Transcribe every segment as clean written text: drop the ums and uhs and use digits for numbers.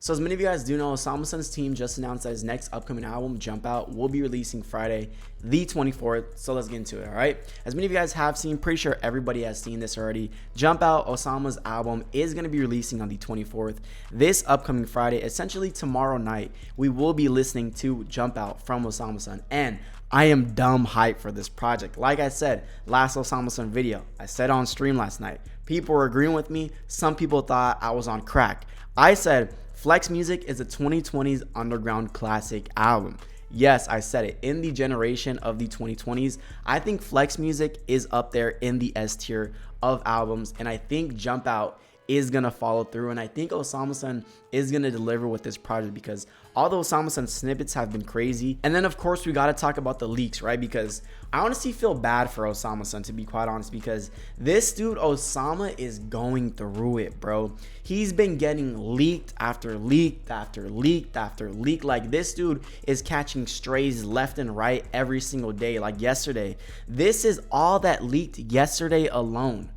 So as many of you guys do know, Osamason's team just announced that his next upcoming album, Jumpout, will be releasing Friday, the 24th. So let's get into it, all right? As many of you guys have seen, pretty sure everybody has seen this already. Jumpout, Osama's album, is going to be releasing on the 24th. This upcoming Friday, essentially tomorrow night, we will be listening to Jumpout from Osamason. And I am dumb hyped for this project. Like I said, last Osamason video, I said on stream last night, people were agreeing with me. Some people thought I was on crack. I said, Flex Music is a 2020s underground classic album. Yes, I said it. In the generation of the 2020s, I think Flex Music is up there in the S tier of albums, and I think Jump Out is going to follow through, and I think Osamason is going to deliver with this project because all the Osamason snippets have been crazy. And then, of course, we got to talk about the leaks, right? Because I honestly feel bad for Osamason, to be quite honest, because this dude, Osama, is going through it, bro. He's been getting leaked after leaked after leaked after leak. Like, this dude is catching strays left and right every single day, like yesterday. This is all that leaked yesterday alone.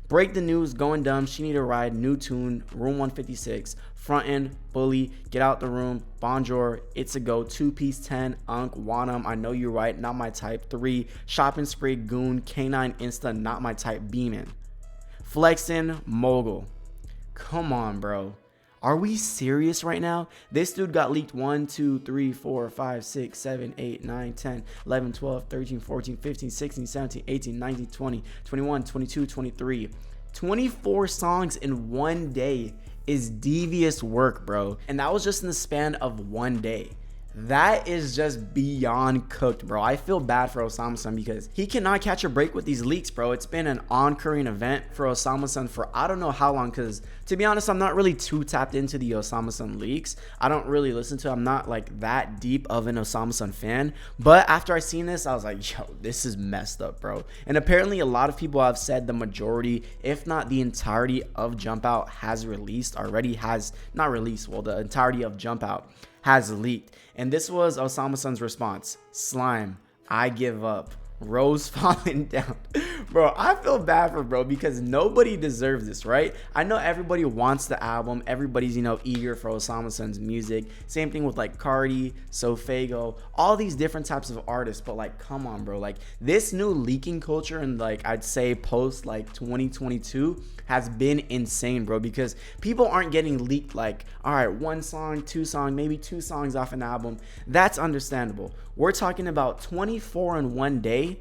Break the news, going dumb, she need a ride, new tune, room 156, frontin', bully, get out the room, bonjour, it's a go, 2-piece 10, unk, want 'em, I know you're right, not my type, 3, shopping spree, goon, K9 insta, not my type, beamin', flexin', mogul. Come on, bro. Are we serious right now? This dude got leaked 1, 2, 3, 4, 5, 6, 7, 8, 9, 10, 11, 12, 13, 14, 15, 16, 17, 18, 19, 20, 21, 22, 23. 24 songs in one day is devious work, bro. And that was just in the span of one day. That is just beyond cooked, bro. I feel bad for Osamason because he cannot catch a break with these leaks, bro. It's been an on-current event for Osamason for I don't know how long, because to be honest, I'm not really too tapped into the Osamason leaks. I don't really listen to it. I'm not like that deep of an Osamason fan. But after I seen this, I was like, yo, this is messed up, bro. And apparently a lot of people have said the majority, if not the entirety of Jump Out has released already, has not released, well, the entirety of Jump Out has leaked. And this was Osamason's response: slime, I give up, rose falling down. Bro, I feel bad for bro because nobody deserves this, right? I know everybody wants the album, everybody's, eager for Osamason's music. Same thing with like Cardi, Sofago, all these different types of artists. But like, come on, bro, like this new leaking culture and like I'd say post like 2022 has been insane, bro, because people aren't getting leaked like, all right, one song, two songs, maybe two songs off an album. That's understandable. We're talking about 24 in one day.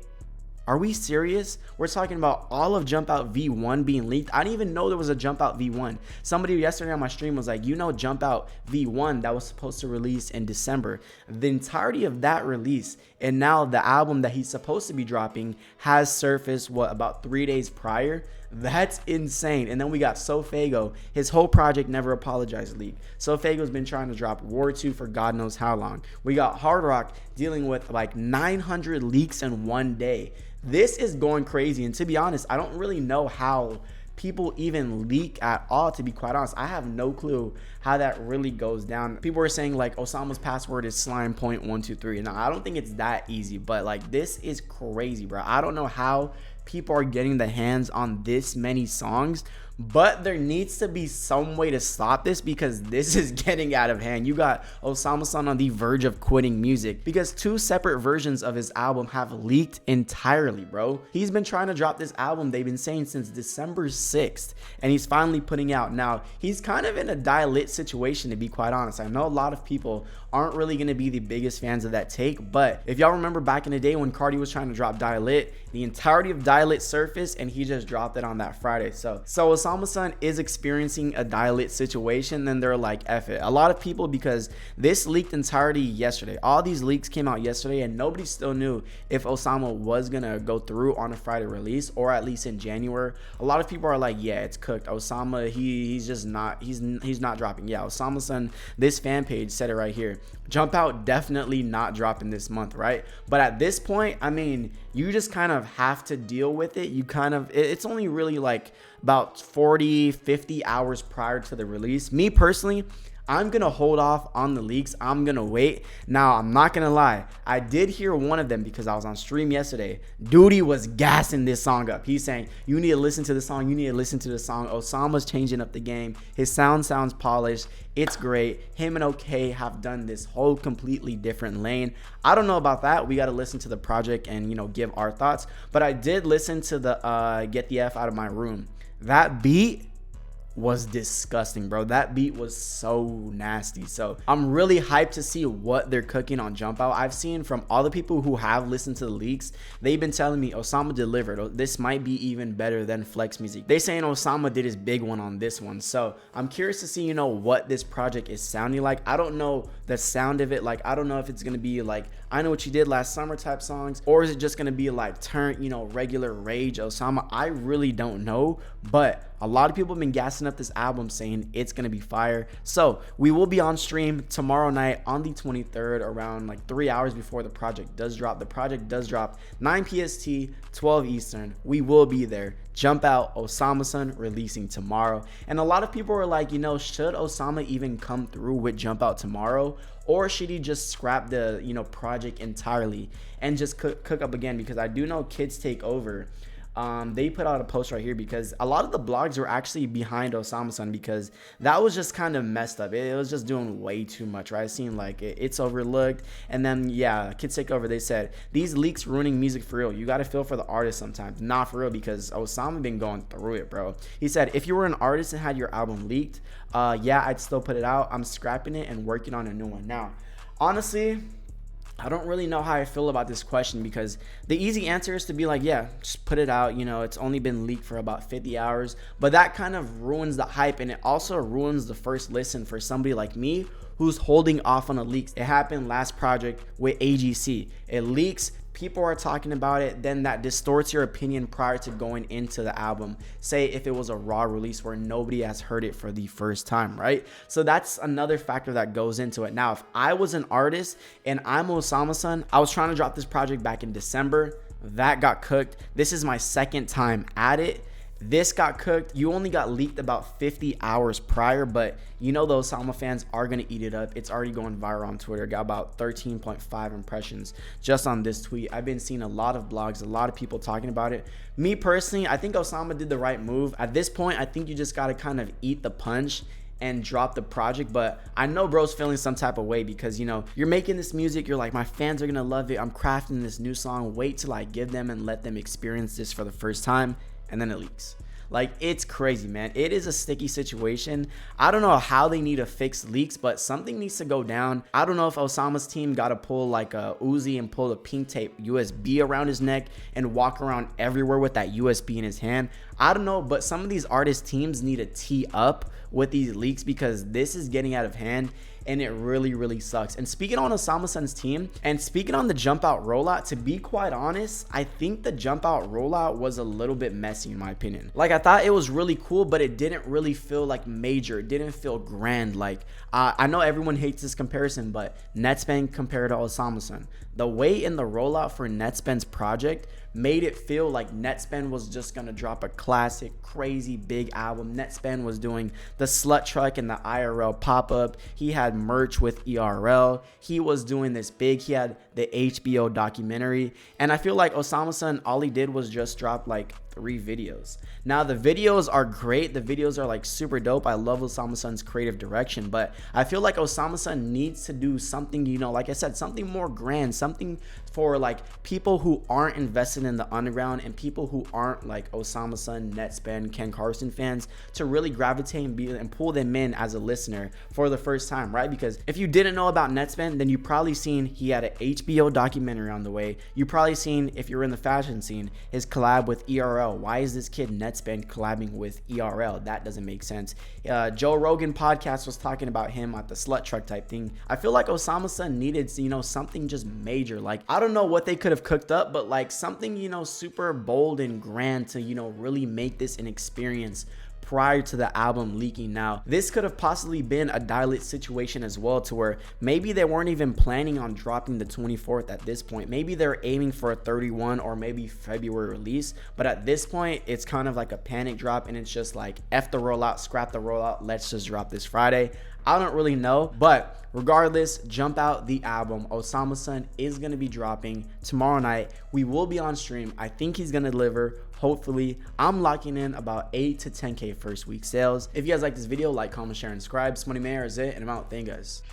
Are we serious? We're talking about all of Jump Out V1 being leaked. I didn't even know there was a Jump Out V1. Somebody yesterday on my stream was like, Jump Out V1 that was supposed to release in December. The entirety of that release and now the album that he's supposed to be dropping has surfaced, about 3 days prior? That's insane. And then we got Sofago. His whole project Never Apologized leak. Sofago's been trying to drop War 2 for God knows how long. We got Hard Rock dealing with like 900 leaks in one day. This is going crazy. And to be honest, I don't really know how people even leak at all, to be quite honest. I have no clue how that really goes down. People are saying like Osama's password is slime.123. Now, I don't think it's that easy, but like this is crazy, bro. I don't know how people are getting the hands on this many songs, but there needs to be some way to stop this because this is getting out of hand. You got Osamason on the verge of quitting music because 2 separate versions of his album have leaked entirely, bro. He's been trying to drop this album, they've been saying, since December 6th, and he's finally putting out. Now, he's kind of in a die-lit situation, to be quite honest. I know a lot of people aren't really going to be the biggest fans of that take, but if y'all remember back in the day when Cardi was trying to drop Die-Lit, the entirety of Die-Lit surfaced and he just dropped it on that Friday. So Osamason is experiencing a Die-Lit situation, then they're like, F it. A lot of people, because this leaked entirety yesterday. All these leaks came out yesterday and nobody still knew if Osama was going to go through on a Friday release or at least in January. A lot of people are like, yeah, it's cooked. Osama, he's just not, he's not dropping. Yeah, Osamason, this fan page said it right here. Jump Out definitely not dropping this month, right? But at this point, I mean, you just kind of have to deal with it. It's only really like about 40, 50 hours prior to the release. Me personally, I'm gonna hold off on the leaks. I'm gonna wait. Now, I'm not gonna lie, I did hear one of them because I was on stream yesterday. Duty was gassing this song up. He's saying, you need to listen to the song, you need to listen to the song. Osama's changing up the game. His sound sounds polished. It's great. Him and OK have done this whole completely different lane. I don't know about that. We got to listen to the project and, you know, give our thoughts. But I did listen to the Get the F Out of My Room. That beat was disgusting, bro. That beat was so nasty. So I'm really hyped to see what they're cooking on Jump Out. I've seen from all the people who have listened to the leaks, they've been telling me Osama delivered. This might be even better than Flex Music. They saying Osama did his big one on this one. So I'm curious to see, you know, what this project is sounding like. I don't know the sound of it. Like, I don't know if it's gonna be like I Know What You Did Last Summer type songs, or is it just gonna be like regular rage Osama? I really don't know, but a lot of people have been gassing up this album saying it's gonna be fire. So we will be on stream tomorrow night on the 23rd around like 3 hours before the project does drop. The project does drop 9 PST, 12 Eastern. We will be there. Jump Out, Osamason releasing tomorrow. And a lot of people are like, you know, should Osama even come through with Jump Out tomorrow? Or should he just scrap the, you know, project entirely and just cook up again? Because I do know Kids Take Over, they put out a post right here because a lot of the blogs were actually behind Osamason because that was just kind of messed up. It was just doing way too much, right? It seemed like it's overlooked. And then, yeah, Kids Take Over, they said, these leaks ruining music for real. You got to feel for the artist sometimes. Not for real, because Osama been going through it, bro. He said, if you were an artist and had your album leaked, yeah, I'd still put it out. I'm scrapping it and working on a new one. Now, honestly, I don't really know how I feel about this question because the easy answer is to be like, yeah, just put it out. You know, it's only been leaked for about 50 hours, but that kind of ruins the hype, and it also ruins the first listen for somebody like me who's holding off on the leaks. It happened last project with AGC. It leaks. People are talking about it, then that distorts your opinion prior to going into the album. Say if it was a raw release where nobody has heard it for the first time, right? So that's another factor that goes into it. Now, if I was an artist and I'm Osamason, I was trying to drop this project back in December. That got cooked. This is my second time at it. This got cooked. You only got leaked about 50 hours prior, but you know those Osama fans are going to eat it up. It's already going viral on Twitter. Got about 13.5 impressions just on this tweet. I've been seeing a lot of blogs, a lot of people talking about it. Me personally, I think Osama did the right move. At this point, I think you just got to kind of eat the punch and drop the project. But I know bro's feeling some type of way because, you know, you're making this music, you're like, my fans are gonna love it, I'm crafting this new song, wait till I give them and let them experience this for the first time, and then it leaks. Like, it's crazy, man. It is a sticky situation. I don't know how they need to fix leaks, but something needs to go down. I don't know if Osama's team got to pull like a Uzi and pull a pink tape USB around his neck and walk around everywhere with that USB in his hand. I don't know, but some of these artist teams need to tee up with these leaks because this is getting out of hand. And it really, really sucks. And speaking on Osamason's team and speaking on the Jump Out rollout, to be quite honest, I think the Jump Out rollout was a little bit messy in my opinion. Like, I thought it was really cool, but it didn't really feel like major. It didn't feel grand. Like, I know everyone hates this comparison, but Netspan compared to Osamason. The way in the rollout for Netspan's project made it feel like Netspan was just gonna drop a classic, crazy big album. Netspan was doing the Slut Truck and the IRL pop-up. He had merch with ERL. He was doing this big. He had the HBO documentary. And I feel like Osamason, all he did was just drop like 3 videos. Now, the videos are great. The videos are like super dope. I love Osamason's creative direction, but I feel like Osamason needs to do something, you know, like I said, something more grand, something for like people who aren't invested in the underground and people who aren't like Osamason, Netspan, Ken Carson fans to really gravitate and pull them in as a listener for the first time, right? Because if you didn't know about Netspan, then you probably seen he had an HBO documentary on the way. You probably seen, if you're in the fashion scene, his collab with ERL. Why is this kid Netspan collabing with ERL? That doesn't make sense. Joe Rogan podcast was talking about him at the Slut Truck type thing. I feel like Osamason needed, you know, something just major. Like, I don't know what they could have cooked up, but like something, you know, super bold and grand to, you know, really make this an experience prior to the album leaking. Now, this could have possibly been a dilate situation as well, to where maybe they weren't even planning on dropping the 24th at this point. Maybe they're aiming for a 31 or maybe February release, but at this point it's kind of like a panic drop and it's just like F the rollout, scrap the rollout, let's just drop this Friday. I don't really know, but regardless, Jump Out, the album, Osamason is going to be dropping tomorrow night. We will be on stream. I think he's going to deliver. Hopefully, I'm locking in about 8 to 10K first week sales. If you guys like this video, like, comment, share, and subscribe. Money Mayor is it, and I'm out. Thank you guys.